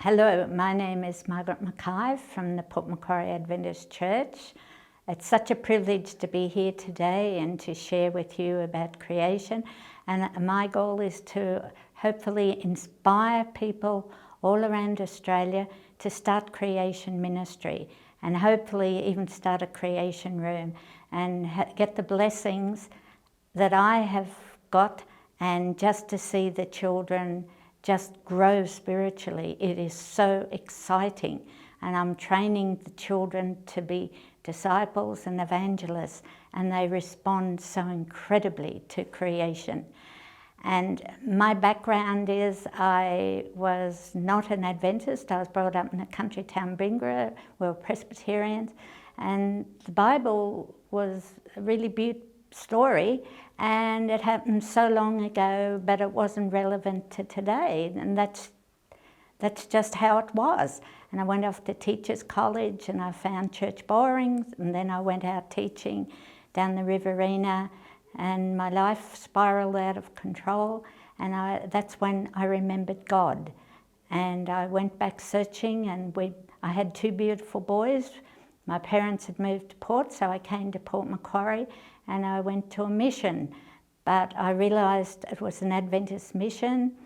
Hello, my name is Margaret Mackay from the Port Macquarie Adventist Church. It's such a privilege to be here today and to share with you about creation. And my goal is to hopefully inspire people all around Australia to start creation ministry and hopefully even start a creation room and get the blessings that I have got, and just to see the children just grow spiritually. It is so exciting, and I'm training the children to be disciples and evangelists, and they respond so incredibly to creation. And my background is I was not an Adventist. I was brought up in a country town, Bringra. We were Presbyterians, and the Bible was a really beautiful story, and it happened so long ago, but it wasn't relevant to today, and that's just how it was. And I went off to teachers college and I found church boring, and then I went out teaching down the Riverina, and my life spiraled out of control, and that's when I remembered God. And I went back searching, and I had two beautiful boys. My parents had moved to Port, so I came to Port Macquarie and I went to a mission. But I realised it was an Adventist mission.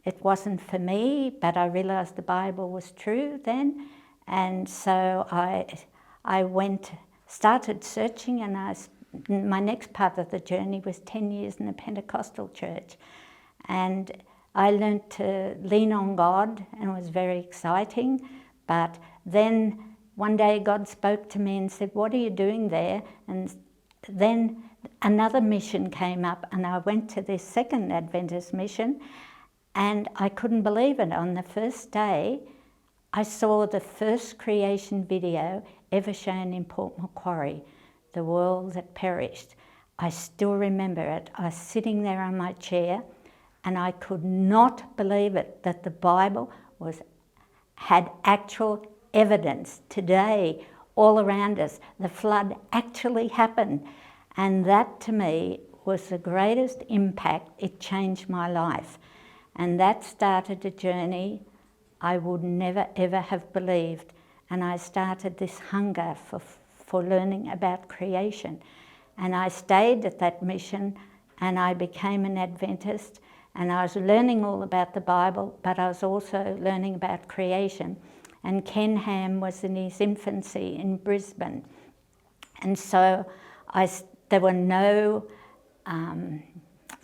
It wasn't for me, but I realised the Bible was true then. And so I started searching, and my next part of the journey was 10 years in a Pentecostal church. And I learnt to lean on God, and it was very exciting. But then one day God spoke to me and said, "What are you doing there?" And then another mission came up, and I went to this second Adventist mission, and I couldn't believe it. On the first day, I saw the first creation video ever shown in Port Macquarie, The World That Perished. I still remember it. I was sitting there on my chair, and I could not believe it, that the Bible had actual evidence today all around us. The flood actually happened, and that to me was the greatest impact. It changed my life, and that started a journey I would never ever have believed. And I started this hunger for learning about creation, and I stayed at that mission, and I became an Adventist, and I was learning all about the Bible, but I was also learning about creation. And Ken Ham was in his infancy in Brisbane, and so there were no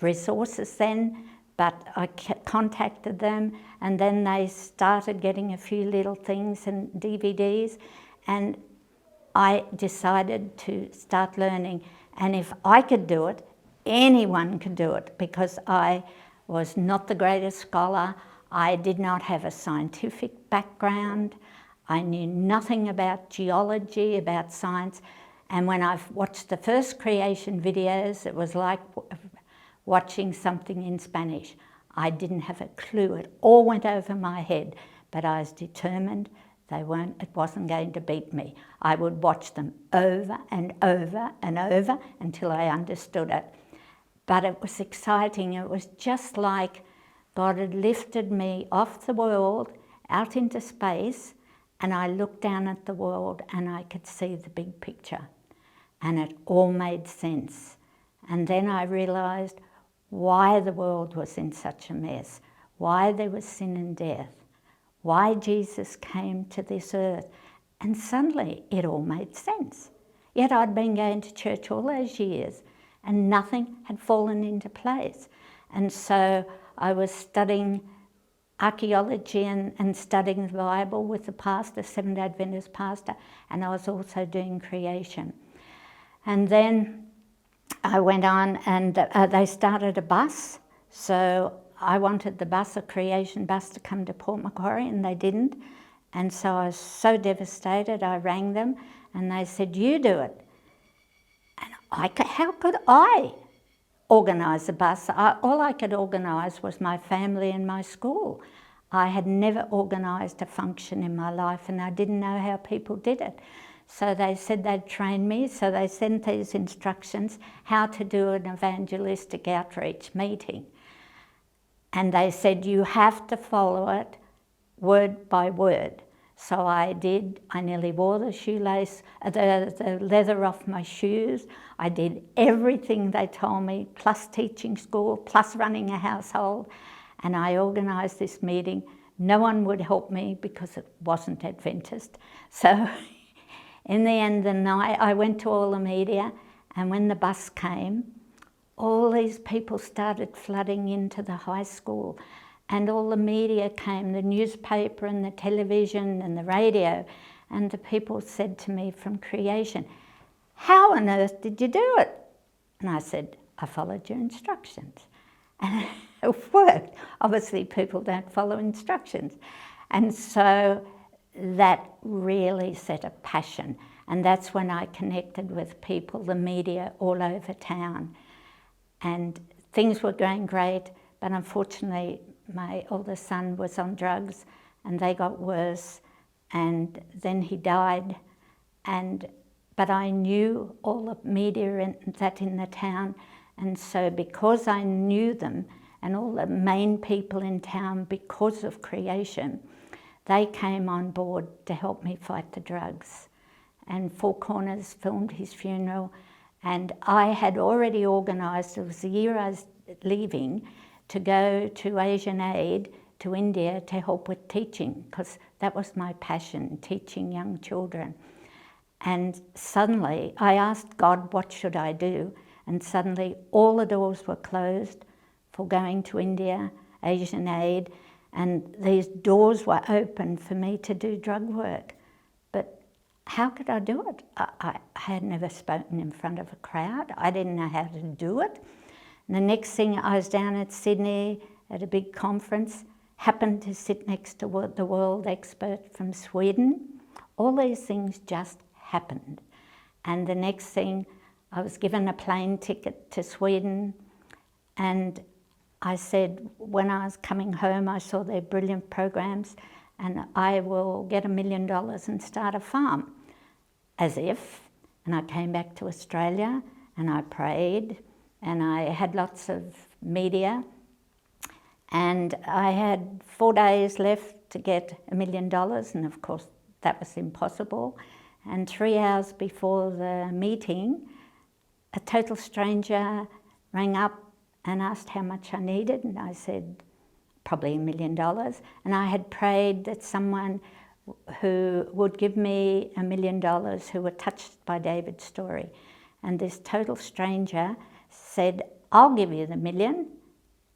resources then, but I contacted them, and then they started getting a few little things and DVDs, and I decided to start learning. And if I could do it, anyone could do it, because I was not the greatest scholar. I did not have a scientific background. I knew nothing about geology, about science. And when I watched the first creation videos, it was like watching something in Spanish. I didn't have a clue. It all went over my head, but I was determined it wasn't going to beat me. I would watch them over and over and over until I understood it. But it was exciting. It was just like God had lifted me off the world out into space, and I looked down at the world and I could see the big picture, and it all made sense. And then I realised why the world was in such a mess, why there was sin and death, why Jesus came to this earth, and suddenly it all made sense. Yet I'd been going to church all those years and nothing had fallen into place. And so I was studying archaeology and studying the Bible with the pastor, Seventh-day Adventist pastor, and I was also doing creation. And then I went on, and they started a bus, so I wanted the bus, a creation bus, to come to Port Macquarie, and they didn't. And so I was so devastated. I rang them, and they said, "You do it." And how could I organise a bus? All I could organise was my family and my school. I had never organised a function in my life, and I didn't know how people did it. So they said they'd train me, so they sent these instructions how to do an evangelistic outreach meeting. And they said, "You have to follow it word by word. So I nearly wore the shoelace, the leather off my shoes. I did everything they told me, plus teaching school, plus running a household. And I organised this meeting. No one would help me because it wasn't Adventist. So in the end of the night, I went to all the media, and when the bus came, all these people started flooding into the high school, and all the media came, the newspaper and the television and the radio, and the people said to me from Creation, "How on earth did you do it?" And I said, "I followed your instructions." And it worked. Obviously, people don't follow instructions. And so that really set a passion. And that's when I connected with people, the media all over town. And things were going great, but unfortunately my oldest son was on drugs and they got worse, and then he died. But I knew all the media in the town, and so because I knew them and all the main people in town because of Creation, they came on board to help me fight the drugs. And Four Corners filmed his funeral, and I had already organised, it was the year I was leaving, to go to Asian Aid to India to help with teaching, because that was my passion, teaching young children. And suddenly I asked God, what should I do? And suddenly all the doors were closed for going to India, Asian Aid, and these doors were open for me to do drug work. But how could I do it? I had never spoken in front of a crowd. I didn't know how to do it. And the next thing, I was down at Sydney at a big conference, happened to sit next to the world expert from Sweden. All these things just happened. And the next thing, I was given a plane ticket to Sweden, and I said, when I was coming home, I saw their brilliant programs, and I will get $1 million and start a farm. As if. And I came back to Australia and I prayed, and I had lots of media, and I had 4 days left to get $1 million, and of course that was impossible. And 3 hours before the meeting, a total stranger rang up and asked how much I needed, and I said probably $1 million. And I had prayed that someone who would give me $1 million who were touched by David's story. And this total stranger said, "I'll give you the $1 million."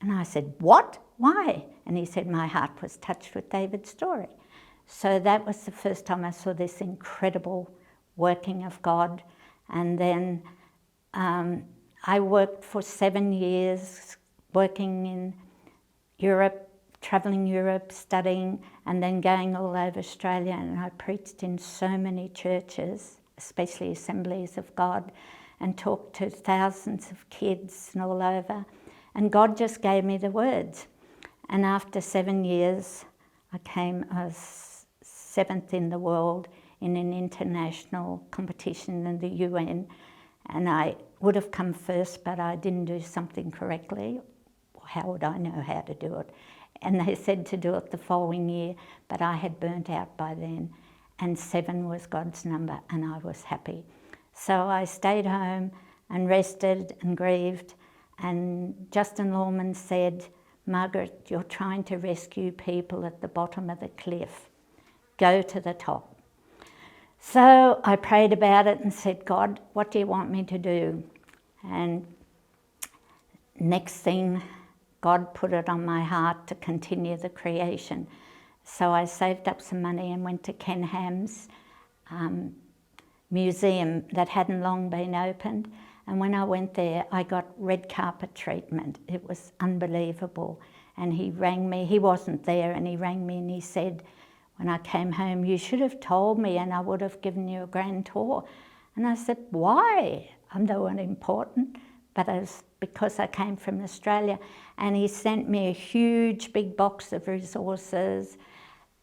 And I said, "What? Why?" And he said, "My heart was touched with David's story." So that was the first time I saw this incredible working of God. And then I worked for 7 years working in Europe, travelling Europe, studying, and then going all over Australia. And I preached in so many churches, especially Assemblies of God, and talked to thousands of kids and all over. And God just gave me the words. And after 7 years, I was 7th in the world in an international competition in the UN. And I would have come first, but I didn't do something correctly. How would I know how to do it? And they said to do it the following year, but I had burnt out by then. And 7 was God's number, and I was happy. So I stayed home and rested and grieved. And Justin Lawman said, "Margaret, you're trying to rescue people at the bottom of the cliff. Go to the top." So I prayed about it and said, "God, what do you want me to do?" And next thing, God put it on my heart to continue the creation. So I saved up some money and went to Ken Ham's museum that hadn't long been opened. And when I went there, I got red carpet treatment. It was unbelievable. And he rang me, he wasn't there, and he rang me and he said, when I came home, "You should have told me and I would have given you a grand tour." And I said, "Why? I'm the one important." But it was because I came from Australia. And he sent me a huge big box of resources.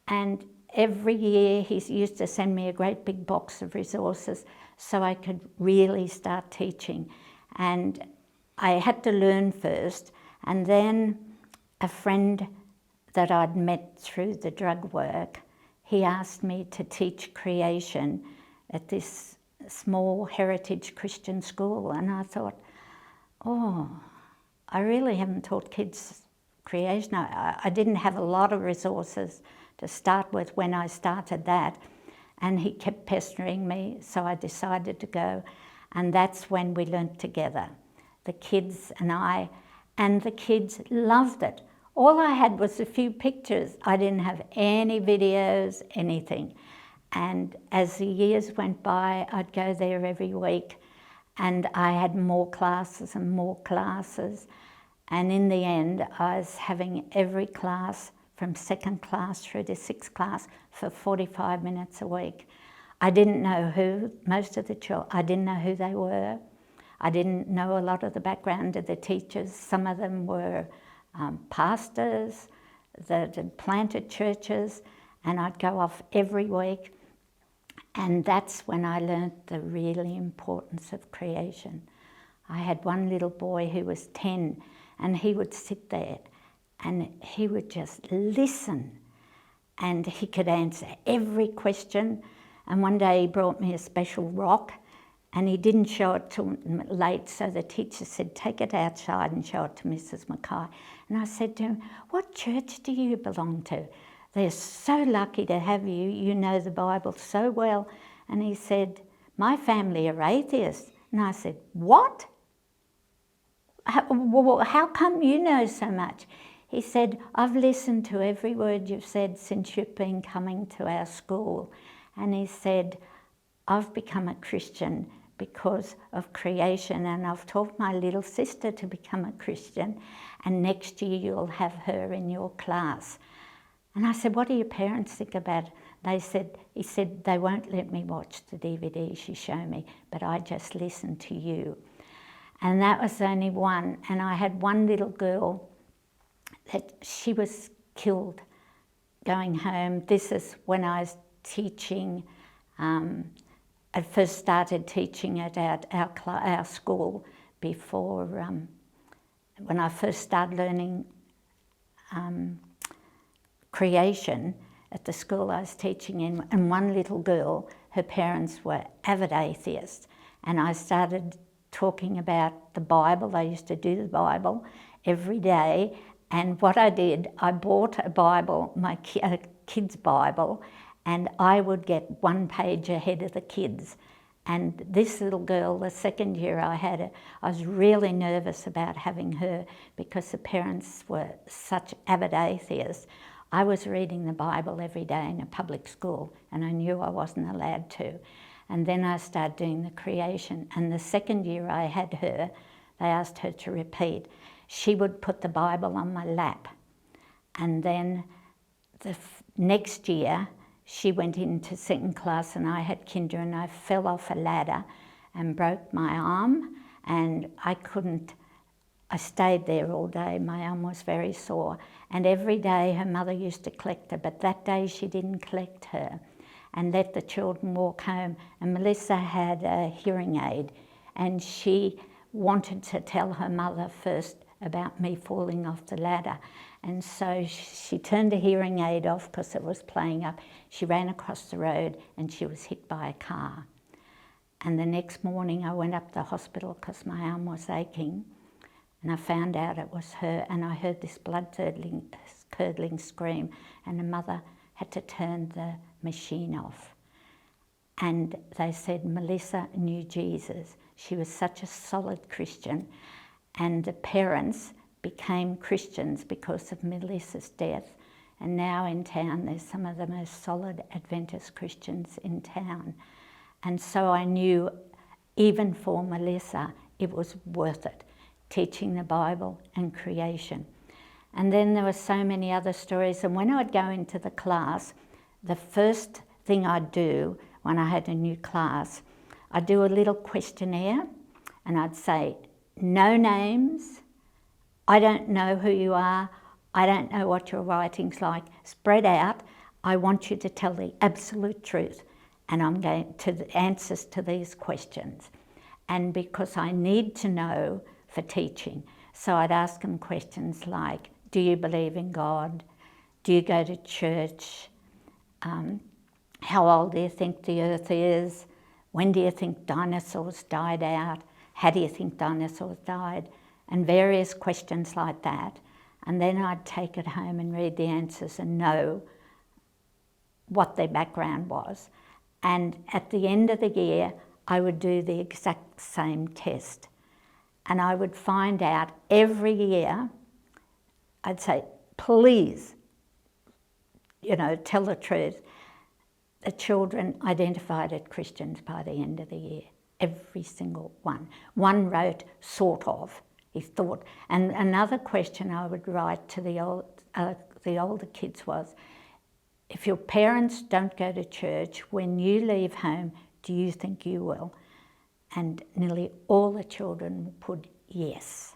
And every year he used to send me a great big box of resources so I could really start teaching. And I had to learn first. And then a friend that I'd met through the drug work, he asked me to teach creation at this small heritage Christian school. And I thought, oh, I really haven't taught kids creation. I didn't have a lot of resources to start with when I started that. And he kept pestering me, so I decided to go. And that's when we learnt together, the kids and I. And the kids loved it. All I had was a few pictures. I didn't have any videos, anything. And as the years went by, I'd go there every week, and I had more classes and more classes. And in the end, I was having every class from second class through to sixth class for 45 minutes a week. I didn't know who, most of the children, I didn't know who they were. I didn't know a lot of the background of the teachers. Some of them were pastors that had planted churches, and I'd go off every week. And that's when I learnt the really importance of creation. I had one little boy who was 10, and he would sit there and he would just listen, and he could answer every question. And one day he brought me a special rock, and he didn't show it till late, so the teacher said, take it outside and show it to Mrs. Mackay. And I said to him, what church do you belong to? They're so lucky to have you, you know the Bible so well. And he said, my family are atheists. And I said, what? How come you know so much? He said, I've listened to every word you've said since you've been coming to our school. And he said, I've become a Christian because of creation, and I've taught my little sister to become a Christian, and next year you'll have her in your class. And I said, what do your parents think about it? He said, they won't let me watch the DVDs you show me, but I just listen to you. And that was only one. And I had one little girl that she was killed going home. This is when I was teaching. I first started teaching it at our school before, when I first started learning creation at the school I was teaching in. And one little girl, her parents were avid atheists, and I started talking about the Bible. I used to do the Bible every day, and what I did, I bought a Bible, my kid's Bible, and I would get one page ahead of the kids. And this little girl, the second year I had her, I was really nervous about having her because the parents were such avid atheists. I was reading the Bible every day in a public school, and I knew I wasn't allowed to. And then I started doing the creation. And the second year I had her, they asked her to repeat. She would put the Bible on my lap. And then the next year, she went into second class, and I had kinder, and I fell off a ladder and broke my arm, and I stayed there all day. My arm was very sore, and every day her mother used to collect her, but that day she didn't collect her and let the children walk home. And Melissa had a hearing aid, and she wanted to tell her mother first about me falling off the ladder. And so she turned the hearing aid off because it was playing up. She ran across the road and she was hit by a car. And the next morning I went up to the hospital because my arm was aching, and I found out it was her, and I heard this blood-curdling scream, and the mother had to turn the machine off. And they said Melissa knew Jesus. She was such a solid Christian, and the parents became Christians because of Melissa's death. And now in town there's some of the most solid Adventist Christians in town. And so I knew, even for Melissa, it was worth it, teaching the Bible and creation. And then there were so many other stories, and when I'd go into the class, the first thing I'd do when I had a new class, I'd do a little questionnaire, and I'd say, no names, I don't know who you are, I don't know what your writing's like, spread out, I want you to tell the absolute truth, and I'm going to the answers to these questions. And because I need to know for teaching, so I'd ask them questions like, do you believe in God? Do you go to church? How old do you think the earth is? When do you think dinosaurs died out? How do you think dinosaurs died? And various questions like that. And then I'd take it home and read the answers and know what their background was. And at the end of the year, I would do the exact same test. And I would find out every year, I'd say, please, tell the truth. The children identified as Christians by the end of the year, every single one. One wrote, sort of, he thought. And another question I would write to the older kids was, if your parents don't go to church, when you leave home, do you think you will? And nearly all the children put yes.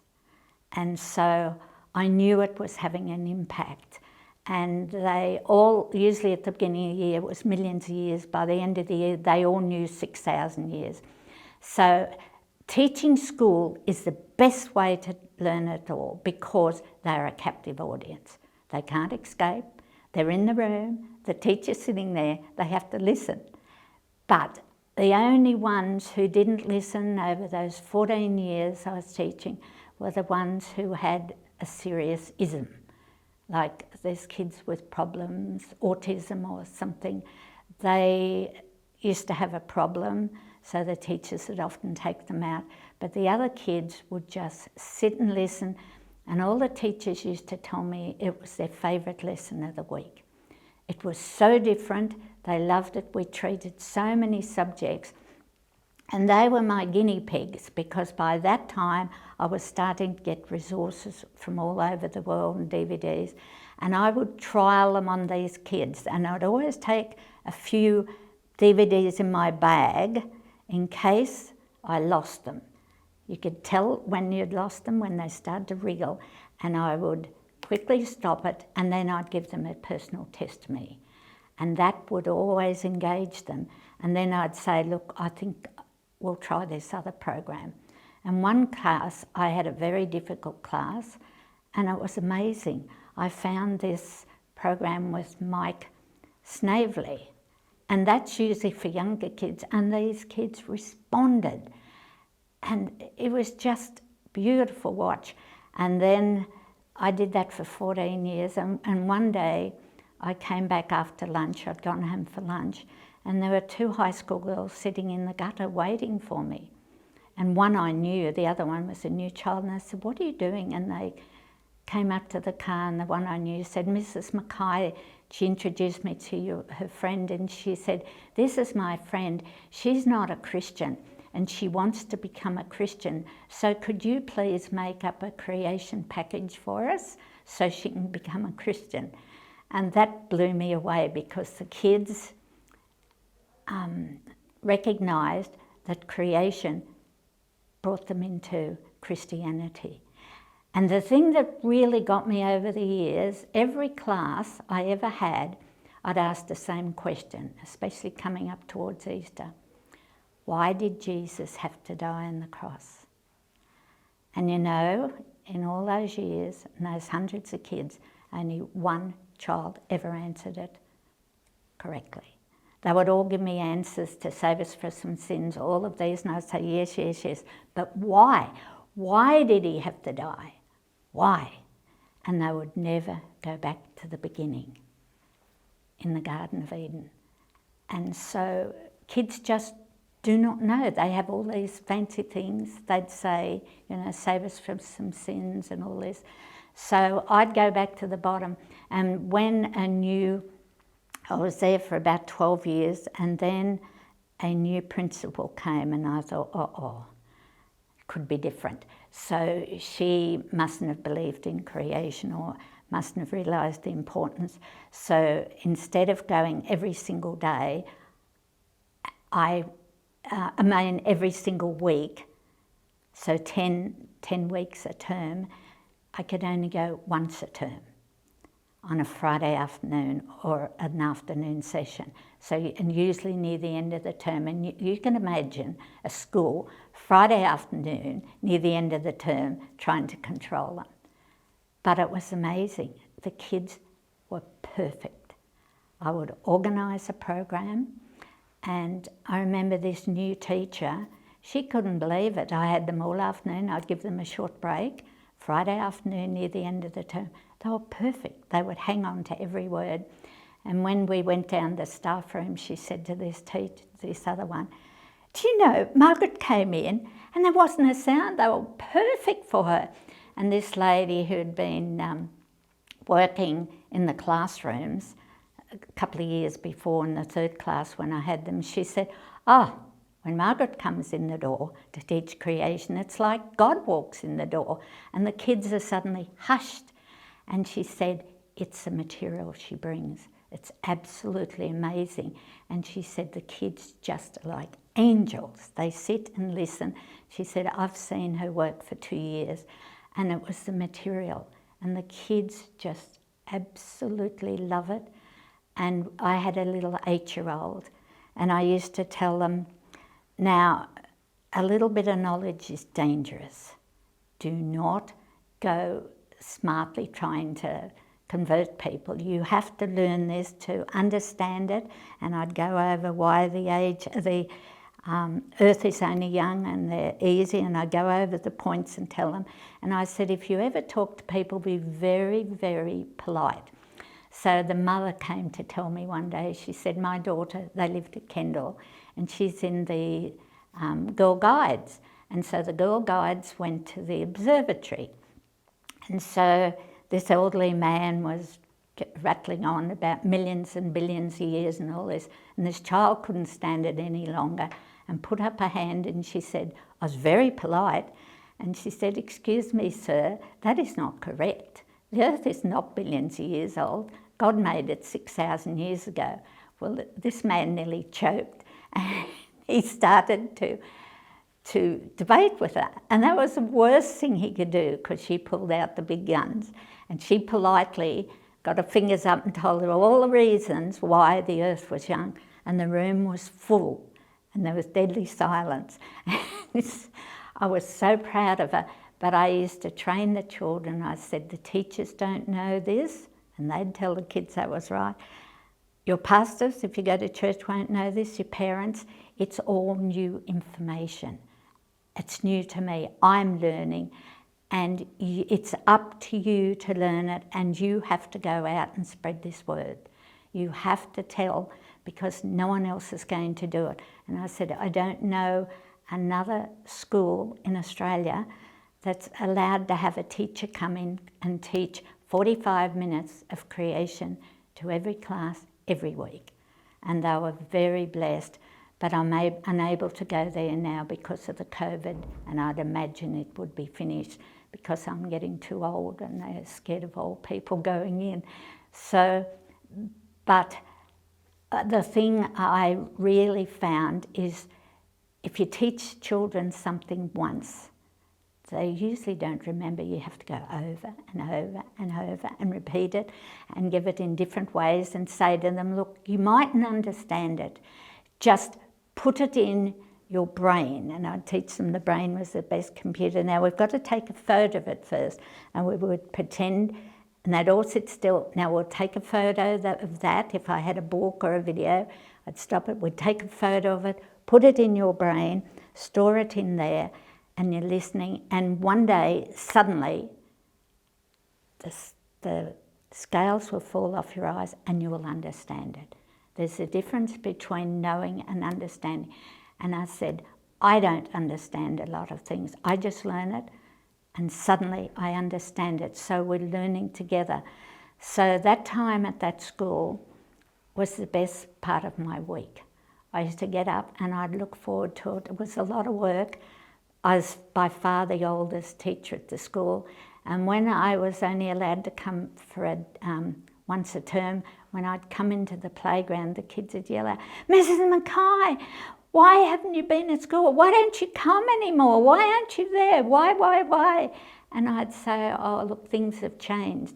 And so I knew it was having an impact. And they all, usually at the beginning of the year, it was millions of years. By the end of the year, they all knew 6,000 years. So teaching school is the best way to learn it all because they're a captive audience. They can't escape. They're in the room. The teacher's sitting there. They have to listen. But the only ones who didn't listen over those 14 years I was teaching were the ones who had a serious ism. Like there's kids with problems, autism or something. They used to have a problem, so the teachers would often take them out. But the other kids would just sit and listen, and all the teachers used to tell me it was their favourite lesson of the week. It was so different. They loved it. We treated so many subjects. And they were my guinea pigs because by that time I was starting to get resources from all over the world and DVDs, and I would trial them on these kids, and I'd always take a few DVDs in my bag in case I lost them. You could tell when you'd lost them when they started to wriggle, and I would quickly stop it, and then I'd give them a personal testimony, and that would always engage them. And then I'd say, look, I think we'll try this other program. And one class, I had a very difficult class, and it was amazing. I found this program with Mike Snavely, and that's usually for younger kids, and these kids responded. And it was just beautiful watch. And then I did that for 14 years, and one day I came back after lunch. I'd gone home for lunch, and there were two high school girls sitting in the gutter waiting for me. And one I knew, the other one was a new child, and I said, what are you doing? And they came up to the car, and the one I knew said, Mrs. Mackay. She introduced me to her friend, and she said, this is my friend. She's not a Christian, and she wants to become a Christian. So could you please make up a creation package for us so she can become a Christian? And that blew me away because the kids recognised that creation brought them into Christianity. And the thing that really got me over the years, every class I ever had, I'd ask the same question, especially coming up towards Easter. Why did Jesus have to die on the cross? And in all those years, and those hundreds of kids, only one child ever answered it correctly. They would all give me answers to save us from some sins, all of these, and I'd say, yes, yes, yes. But why? Why did he have to die? Why? And they would never go back to the beginning in the Garden of Eden. And so kids just do not know. They have all these fancy things. They'd say, save us from some sins and all this. So I'd go back to the bottom. And when I was there for about 12 years, and then a new principal came, and I thought, it could be different. So she mustn't have believed in creation or mustn't have realised the importance. So instead of going every single day, every single week, so 10 weeks a term, I could only go once a term on a Friday afternoon or an afternoon session. And usually near the end of the term, and you can imagine a school, Friday afternoon, near the end of the term, trying to control them. But it was amazing. The kids were perfect. I would organise a program, and I remember this new teacher, she couldn't believe it. I had them all afternoon, I'd give them a short break, Friday afternoon near the end of the term. They were perfect. They would hang on to every word. And when we went down the staff room, she said to this other one, do you know, Margaret came in and there wasn't a sound. They were perfect for her. And this lady who'd been working in the classrooms a couple of years before in the third class when I had them, she said, when Margaret comes in the door to teach creation, it's like God walks in the door and the kids are suddenly hushed. And she said, it's the material she brings. It's absolutely amazing. And she said, the kids just are like angels. They sit and listen. She said, I've seen her work for 2 years, and it was the material. And the kids just absolutely love it. And I had a little 8-year-old, and I used to tell them, now, a little bit of knowledge is dangerous. Do not go smartly trying to convert people. You have to learn this to understand it. And I'd go over why the earth is only young and they're easy, and I'd go over the points and tell them. And I said, if you ever talk to people, be very, very polite. So the mother came to tell me one day, she said, my daughter, they lived at Kendall, and she's in the Girl Guides. And so the Girl Guides went to the observatory. And so this elderly man was rattling on about millions and billions of years and all this, and this child couldn't stand it any longer and put up her hand, and she said, I was very polite, and she said, excuse me, sir, that is not correct. The earth is not billions of years old. God made it 6,000 years ago. Well, this man nearly choked, and he started to debate with her. And that was the worst thing he could do, because she pulled out the big guns. And she politely got her fingers up and told her all the reasons why the earth was young. And the room was full, and there was deadly silence. I was so proud of her. But I used to train the children. I said, the teachers don't know this, and they'd tell the kids that was right. Your pastors, if you go to church, won't know this. Your parents, it's all new information. It's new to me. I'm learning, and it's up to you to learn it, and you have to go out and spread this word. You have to tell, because no one else is going to do it. And I said, I don't know another school in Australia that's allowed to have a teacher come in and teach 45 minutes of creation to every class every week. And they were very blessed, but I'm unable to go there now because of the COVID, and I'd imagine it would be finished because I'm getting too old and they're scared of old people going in. So, but the thing I really found is if you teach children something once, they usually don't remember. You have to go over and over and over and repeat it and give it in different ways and say to them, look, you mightn't understand it. Just put it in your brain. And I'd teach them the brain was the best computer. Now we've got to take a photo of it first. And we would pretend, and they'd all sit still. Now we'll take a photo of that. If I had a book or a video, I'd stop it. We'd take a photo of it, put it in your brain, store it in there, and you're listening, and one day, suddenly, the scales will fall off your eyes and you will understand it. There's a difference between knowing and understanding. And I said, I don't understand a lot of things. I just learn it, and suddenly I understand it. So we're learning together. So that time at that school was the best part of my week. I used to get up and I'd look forward to it. It was a lot of work. I was by far the oldest teacher at the school, and when I was only allowed to come for once a term, when I'd come into the playground, the kids would yell out, Mrs. Mackay, why haven't you been at school? Why don't you come anymore? Why aren't you there? Why? And I'd say, oh, look, things have changed.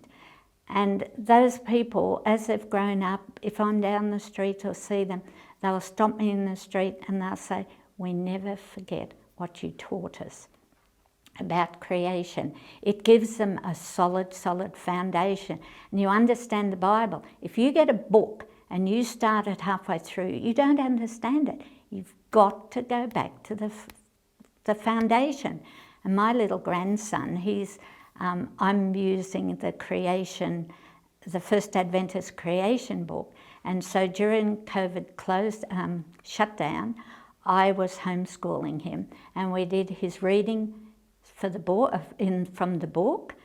And those people, as they've grown up, if I'm down the street or see them, they'll stop me in the street and they'll say, we never forget what you taught us. about creation. It gives them a solid foundation. And you understand the Bible. If you get a book and you start it halfway through, you don't understand it. You've got to go back to the foundation. And my little grandson, I'm using the First Adventist creation book. And so during COVID shutdown, I was homeschooling him, and we did his reading for the book, from the book,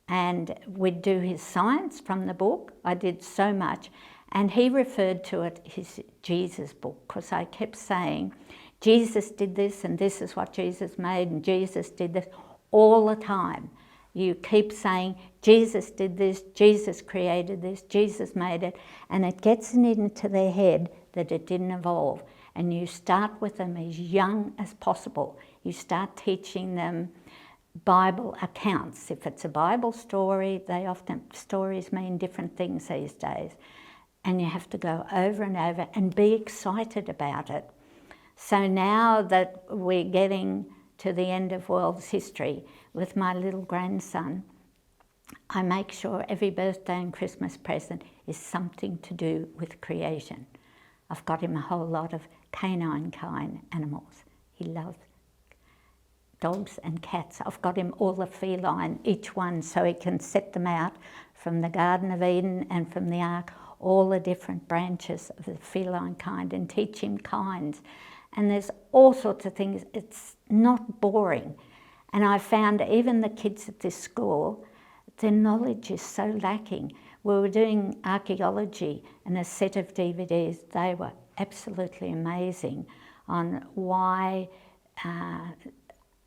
and we'd do his science from the book. I did so much, and he referred to it his Jesus book, because I kept saying, Jesus did this, and this is what Jesus made, and Jesus did this all the time. You keep saying, Jesus did this, Jesus created this, Jesus made it, and it gets it into their head that it didn't evolve. And you start with them as young as possible. You start teaching them Bible accounts. If it's a Bible story, stories mean different things these days. And you have to go over and over and be excited about it. So now that we're getting to the end of world's history with my little grandson, I make sure every birthday and Christmas present is something to do with creation. I've got him a whole lot of canine kind animals. He loves dogs and cats. I've got him all the feline, each one, so he can set them out from the Garden of Eden and from the Ark, all the different branches of the feline kind, and teach him kinds. And there's all sorts of things. It's not boring. And I found even the kids at this school, their knowledge is so lacking. We were doing archaeology and a set of DVDs. They were absolutely amazing on why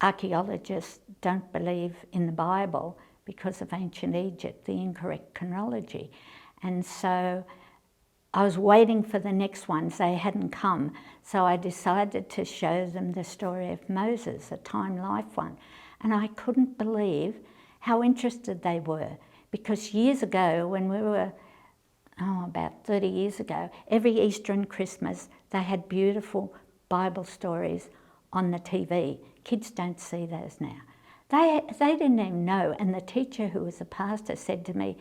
archaeologists don't believe in the Bible because of ancient Egypt, the incorrect chronology. And so I was waiting for the next ones. They hadn't come. So I decided to show them the story of Moses, a Time Life one. And I couldn't believe how interested they were, because years ago, when we were, about 30 years ago, every Easter and Christmas, they had beautiful Bible stories on the TV. Kids don't see those now. They didn't even know. And the teacher, who was a pastor, said to me,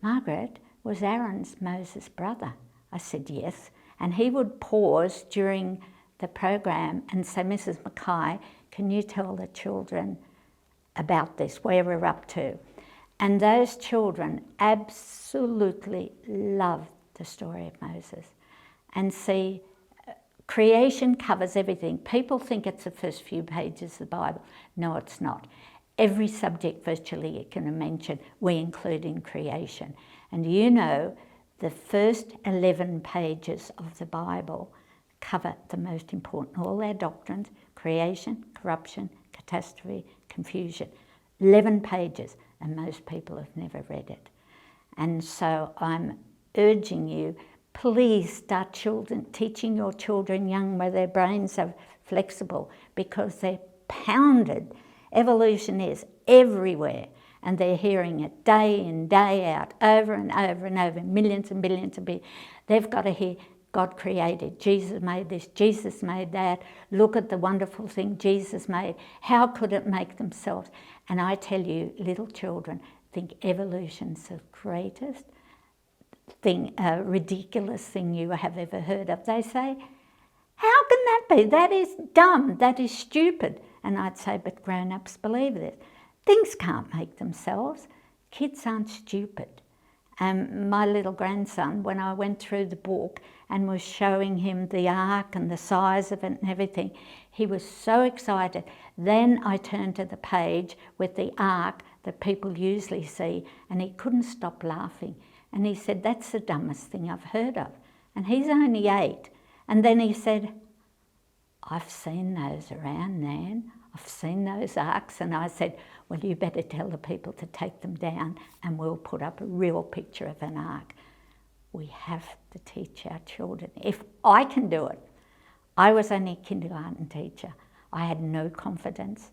Margaret, was Aaron's Moses' brother? I said, yes. And he would pause during the program and say, Mrs. Mackay, can you tell the children about this, where we're up to? And those children absolutely loved the story of Moses. And see, creation covers everything. People think it's the first few pages of the Bible. No, it's not. Every subject virtually you can mention, we include in creation. And you know, the first 11 pages of the Bible cover the most important, all our doctrines: creation, corruption, catastrophe, confusion. 11 pages, and most people have never read it. And so I'm urging you, please start teaching your children young where their brains are flexible, because they're pounded. Evolution is everywhere, and they're hearing it day in, day out, over and over and over, millions and billions of people. They've got to hear God created, Jesus made this, Jesus made that, look at the wonderful thing Jesus made. How could it make themselves? And I tell you, little children think evolution's the greatest thing, ridiculous thing you have ever heard of. They say, how can that be? That is dumb, that is stupid. And I'd say, but grown-ups believe this. Things can't make themselves. Kids aren't stupid. My little grandson, when I went through the book and was showing him the ark and the size of it and everything, he was so excited. Then I turned to the page with the ark that people usually see, and he couldn't stop laughing. And he said, that's the dumbest thing I've heard of. And he's only 8. And then he said, I've seen those around, Nan. I've seen those arks. And I said, well, you better tell the people to take them down, and we'll put up a real picture of an ark. We have to teach our children. If I can do it, I was only a kindergarten teacher. I had no confidence.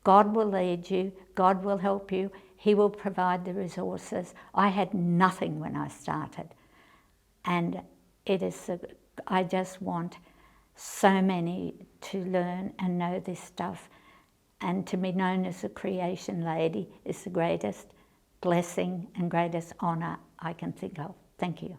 God will lead you. God will help you. He will provide the resources. I had nothing when I started. And I just want so many to learn and know this stuff. and to be known as a creation lady is the greatest blessing and greatest honour I can think of. Thank you.